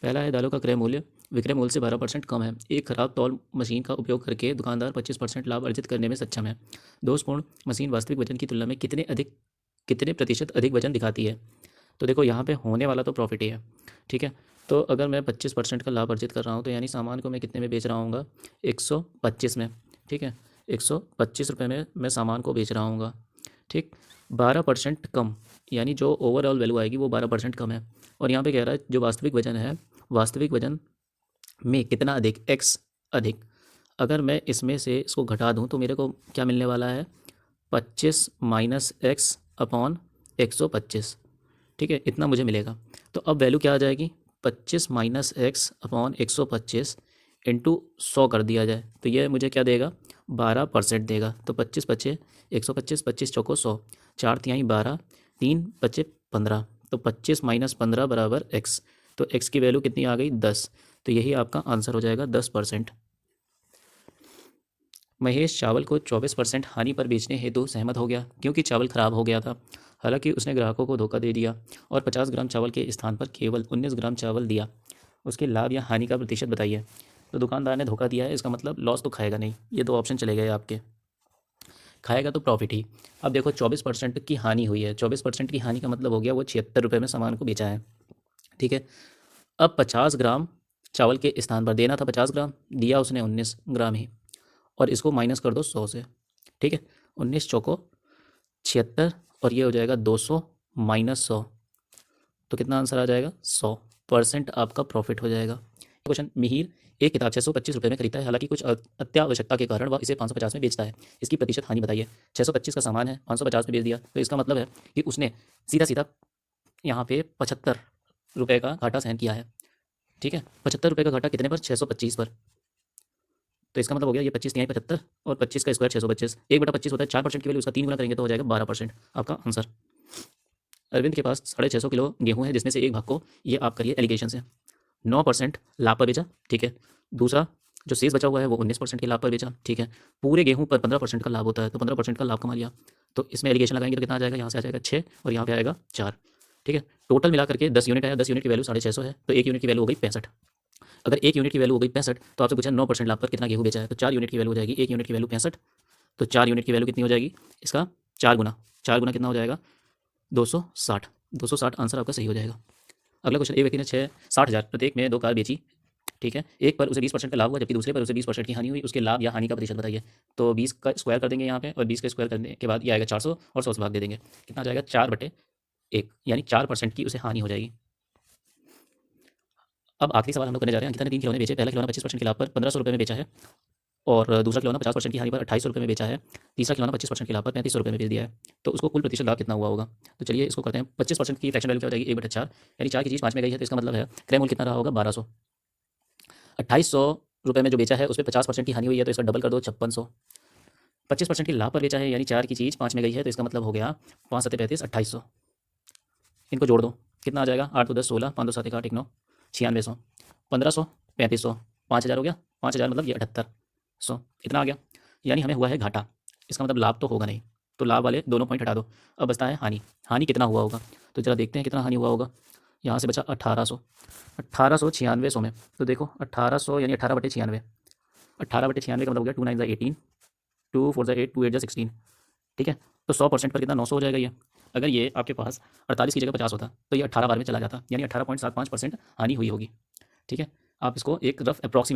पहला है दालों का क्रय मूल्य विक्रय मूल्य से 12% कम है। एक खराब तौल मशीन का उपयोग करके दुकानदार 25% लाभ अर्जित करने में सक्षम है। दोषपूर्ण मशीन वास्तविक वजन की तुलना में कितने प्रतिशत अधिक वजन दिखाती है। तो देखो यहाँ पे होने वाला तो प्रॉफिट ही है, ठीक है। तो अगर मैं 25% का लाभ अर्जित कर रहा हूँ तो यानी सामान को मैं कितने में बेच रहा हूँ, 125 में, ठीक है। 125 रुपये में मैं सामान को बेच रहा हूँ, ठीक। 12% कम, यानी जो ओवरऑल वैल्यू आएगी वो 12% कम है। और यहाँ पे कह रहा है जो वास्तविक वजन है, वास्तविक वजन में कितना अधिक, एक्स अधिक। अगर मैं इसमें से इसको घटा दूँ तो मेरे को क्या मिलने वाला है, 25 माइनस एक्स अपॉन 125, ठीक है, इतना मुझे मिलेगा। तो अब वैल्यू क्या आ जाएगी, 25 माइनस एक्स अपॉन 125 इंटू 100 कर दिया जाए तो ये मुझे क्या देगा, 12% देगा। तो 25 पच्चे 125, 25 चौको 100, 4 तिहाई 12, 3 बचे 15। तो 25 माइनस 15 बराबर एक्स। तो एक्स की वैल्यू कितनी आ गई, 10। तो यही आपका आंसर हो जाएगा, 10%। महेश चावल को 24% हानि पर बेचने हेतु सहमत हो गया क्योंकि चावल खराब हो गया था। हालांकि उसने ग्राहकों को धोखा दे दिया और 50 ग्राम चावल के स्थान पर केवल 19 ग्राम चावल दिया। उसके लाभ या हानि का प्रतिशत बताइए। तो दुकानदार ने धोखा दिया है, इसका मतलब लॉस तो खाएगा नहीं। ये दो ऑप्शन चले गए आपके, खाएगा तो प्रॉफिट ही। अब देखो 24% की हानि हुई है, 24% की हानि का मतलब हो गया वो 76 रुपये में सामान को बेचा है, ठीक है। अब 50 ग्राम चावल के स्थान पर देना था 50 ग्राम, दिया उसने 19 ग्राम ही। और इसको माइनस कर दो 100 से, ठीक है। 19 चौको 76 और ये हो जाएगा 200 माइनस 100। तो कितना आंसर आ जाएगा, 100% आपका प्रॉफिट हो जाएगा। क्वेश्चन, मिहिर एक किताब 625 रुपये में खरीदता है, हालांकि कुछ अत्यावश्यकता के कारण वह इसे 550 में बेचता है। इसकी प्रतिशत हानि बताइए। 625 का सामान है, 550 में बेच दिया, तो इसका मतलब है कि उसने सीधा सीधा यहाँ पे 75 रुपये का घाटा सहन किया है, ठीक है। 75 रुपये का घाटा कितने पर, 625 पर। तो इसका मतलब हो गया ये 25 तिहाई 75 और 25 का स्क्वायर 625, 1/25 होता है, 4% की वैल्यू उसका 3 गुना करेंगे तो हो जाएगा 12%। आपका आंसर। अरविंद के पास 650 किलो गेहूं है जिसमें से एक भाग को, ये आप करिए एलिगेशन से, 9% लाभ पर बेचा, ठीक है। दूसरा जो शेष बचा हुआ है वो 19% के लाभ पर बेचा, ठीक है। पूरे गेहूं पर 15% का लाभ होता है तो 15% का लाभ कमा लिया। तो इसमें एलिगेशन लगाएंगे तो कितना आ जाएगा, यहाँ से आ जाएगा 6 और यहाँ पे आएगा 4, ठीक है। टोटल मिला करके 10 यूनिट आया, 10 यूनिट की वैल्यू 650 है, तो एक यूनिट की वैल्यू हो गई 65। अगर एक यूनिट की वैल्यू हो गई 65 तो आपसे पूछा 9% लाभ पर कितना गेहूं बेचा है, तो 4 यूनिट की वैल्यू हो जाएगी, एक यूनिट की वैल्यू 65, तो 4 यूनिट की वैल्यू कितनी हो जाएगी, इसका 4 गुना, 4 गुना कितना हो जाएगा, 260। 260 आंसर आपका सही हो जाएगा। अगला क्वेश्चन, एक व्यक्ति ने 60,000 प्रत्येक में दो कार बेची, ठीक है। एक पर उसे 20% का लाभ हुआ जबकि दूसरे पर उसे 20% की हानि हुई, उसके लाभ या हानि का प्रतिशत बताइए। तो 20 का स्क्वायर कर देंगे यहाँ पे और 20 का स्क्वायर करने के बाद ये आएगा 400 और 100 से भाग दे देंगे, कितना आ जाएगा, 4/1, यानी 4% की उसे हानि हो जाएगी। अब आखिरी सवाल हम लोग करने जा रहे हैं। अंकिता ने 3 खिलौने बेचे, पहला खिलौना 25% के लाभ पर 1500 रुपये में बेचा है और दूसरा खिलौना 50% की हानि पर 2800 रुपये में बेचा है। तीसरा खिलौना 25% के लाभ पर 3500 रुपये में बेच दिया है। तो उसको कुल प्रतिशत लाभ कितना हुआ होगा। तो चलिए इसको करते हैं। 25% की फ्रैक्शन वैल्यू क्या हो जाएगी, 1/4, यानी 4 की चीज़ 5 में गई है तो इसका मतलब है क्रय मूल्य कितना रहा होगा, 1200। 2800 रुपये में जो बेचा है उस पर 50% की हानि हुई है तो इसका डबल कर दो, 5600। 25% की लाभ पर बेचा है यानी 4 की चीज़ 5 में गई है तो इसका मतलब हो गया 5 सत्ते 35, 2800। इनको जोड़ दो, कितना आ जाएगा, 8 2 10 16, 5 2 7 1 8 1 9, 9600, 1500, 3500, 5000 हो गया। 5000 मतलब ये 7800, इतना आ गया। यानी हमें हुआ है घाटा, इसका मतलब लाभ तो होगा नहीं। तो लाभ वाले दोनों पॉइंट हटा दो, अब बचता है हानि। हानि कितना हुआ होगा, तो जरा देखते हैं कितना हानि हुआ होगा। यहाँ से बचा 1800, 1800 9600 में। तो देखो 1800 यानी 18/96, 18/96 का मतलब हो गया 2 9 18, 2 4 8, 2 8 16, ठीक है। तो 100% पर कितना, 900 हो जाएगा ये। अगर ये आपके पास 48 की जगह 50 होता तो ये 18 बार में चला जाता, यानी 18.75% हानि हुई होगी, ठीक है। आप इसको एक रफ अप्रॉक्सीमेशन